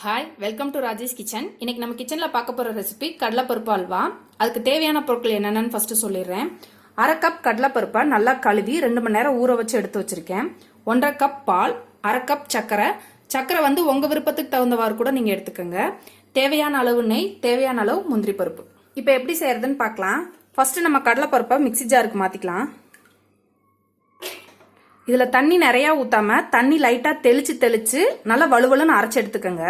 Hi, welcome to Raji's kitchen. இன்னைக்கு நம்ம கிச்சனில் பார்க்க போகிற ரெசிபி கடலைப்பருப்பு அல்வா. அதுக்கு தேவையான பொருட்கள் என்னென்னு ஃபஸ்ட்டு சொல்லிடுறேன். 1/2 கப் கடலைப்பருப்பை நல்லா கழுவி 2 மணி நேரம் ஊற வச்சு எடுத்து வச்சுருக்கேன். 1/2 கப் பால், 1/2 கப் சர்க்கரை வந்து உங்கள் விருப்பத்துக்கு தகுந்தவாறு கூட நீங்கள் எடுத்துக்கோங்க. தேவையான அளவு நெய், தேவையான அளவு முந்திரி பருப்பு. இப்போ எப்படி செய்யறதுன்னு பார்க்கலாம். ஃபஸ்ட்டு நம்ம கடலைப்பருப்பை மிக்சி ஜாருக்கு மாற்றிக்கலாம். இதில் தண்ணி நிறையா ஊற்றாம தண்ணி லைட்டாக தெளித்து நல்லா வலுவலுன்னு அரைச்சி எடுத்துக்கோங்க.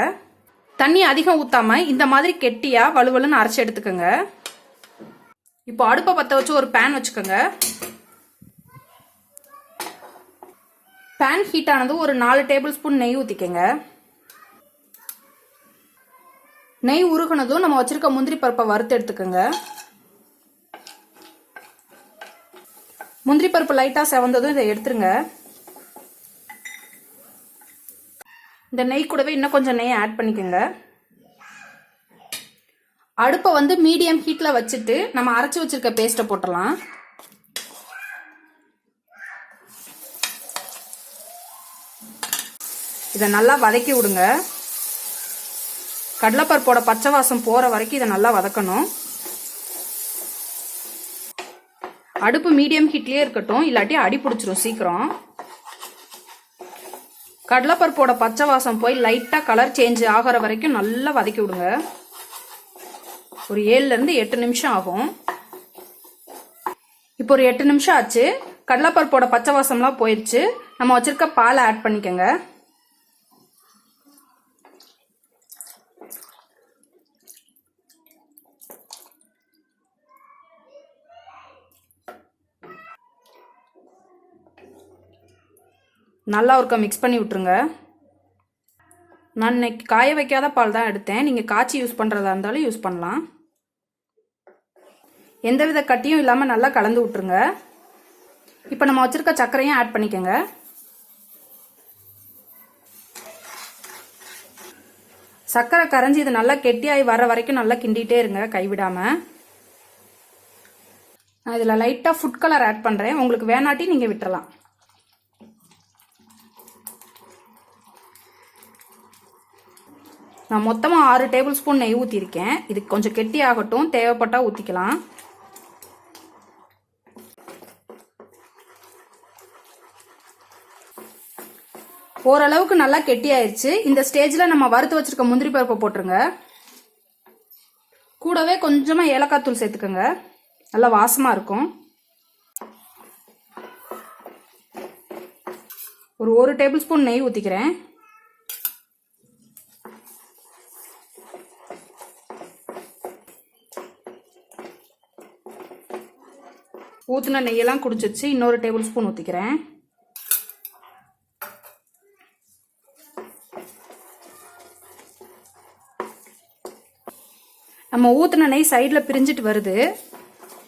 தண்ணி அதிகம் ஊற்றாம இந்த மாதிரி கெட்டியாக வலுவலுன்னு அரைச்சி எடுத்துக்கோங்க. இப்போ அடுப்பை பற்ற வச்சு ஒரு பேன் வச்சுக்கோங்க. பேன் ஹீட் ஆனது ஒரு 4 டேபிள் ஸ்பூன் நெய் ஊற்றிக்கோங்க. நெய் உருகுனதும் நம்ம வச்சிருக்க முந்திரி பருப்பை வறுத்து எடுத்துக்கோங்க. முந்திரி பருப்பு லைட்டாக செவந்ததும் இதை எடுத்துருங்க. இந்த நெய் கூடவே இன்னும் கொஞ்சம் நெய் ஆட் பண்ணிக்கோங்க. அடுப்பை வந்து மீடியம் ஹீட்டில் வச்சுட்டு நம்ம அரைச்சி வச்சிருக்க பேஸ்ட்டை போட்டுடலாம். இதை நல்லா வதக்கி விடுங்க. கடலைப்பருப்போட பச்சை வாசம் போகிற வரைக்கும் இதை நல்லா வதக்கணும். அடுப்பு மீடியம் ஹீட்லயே இருக்கட்டும், இல்லாட்டி அடி பிடிச்சிரும் சீக்கிரம். கடலைப்பருப்போட பச்சை வாசம் போய் லைட்டா கலர் சேஞ்ச் ஆகிற வரைக்கும் நல்லா வதக்கி விடுங்க. ஒரு 7ல இருந்து 8 நிமிஷம் ஆகும். இப்போ ஒரு 8 நிமிஷம் ஆச்சு. கடலைப்பருப்போட பச்சை வாசம்லாம் போயிடுச்சு. நம்ம வச்சிருக்க பாலை ஆட் பண்ணிக்கோங்க. நல்லா ஒருக்கா மிக்ஸ் பண்ணி விட்டுருங்க. நான் இன்னைக்கு காய வைக்காத பால் தான் எடுத்தேன். நீங்கள் காய்ச்சி யூஸ் பண்ணுறதா இருந்தாலும் யூஸ் பண்ணலாம். எந்தவித கட்டியும் இல்லாமல் நல்லா கலந்து விட்டுருங்க. இப்போ நம்ம வச்சுருக்க சர்க்கரையும் ஆட் பண்ணிக்கோங்க. சர்க்கரை கரைஞ்சி இது நல்லா கெட்டியாகி வர வரைக்கும் நல்லா கிண்டிகிட்டே இருங்க கைவிடாமல். நான் இதில் லைட்டாக ஃபுட் கலர் ஆட் பண்ணுறேன். உங்களுக்கு வேணாட்டி நீங்கள் விட்டுறலாம். நான் மொத்தமாக 6 டேபிள் ஸ்பூன் நெய் ஊற்றிருக்கேன். இது கொஞ்சம் கெட்டி ஆகட்டும், தேவைப்பட்டா ஊற்றிக்கலாம். ஓரளவுக்கு நல்லா கெட்டி ஆயிடுச்சு. இந்த ஸ்டேஜில் நம்ம வறுத்து வச்சிருக்க முந்திரி பருப்பை போட்டுருங்க. கூடவே கொஞ்சமாக ஏலக்காய் தூள் சேர்த்துக்கோங்க. நல்லா வாசமாக இருக்கும். ஒரு 1 டேபிள் ஸ்பூன் நெய் ஊற்றிக்கிறேன். ஊற்றின நெய்யெல்லாம் குடிச்சிச்சு. இன்னொரு டேபிள் ஸ்பூன் ஊற்றிக்கிறேன். நம்ம ஊற்றின நெய் சைடில் பிரிஞ்சிட்டு வருது.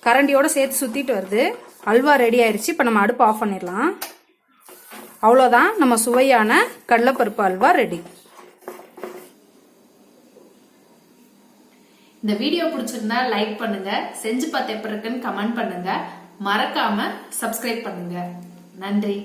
கரண்டியோட சேர்த்து சுற்றிட்டு வருது. அல்வா ரெடி ஆயிடுச்சு. இப்போ நம்ம அடுப்பு ஆஃப் பண்ணிடலாம். அவ்வளோதான், நம்ம சுவையான கடலைப்பருப்பு அல்வா ரெடி. இந்த வீடியோ பிடிச்சிருந்தா லைக் பண்ணுங்க, செஞ்சு பார்த்த எப்படி இருக்குன்னு கமெண்ட் பண்ணுங்க, மறக்காம சப்ஸ்கிரைப் பண்ணுங்க. நன்றி.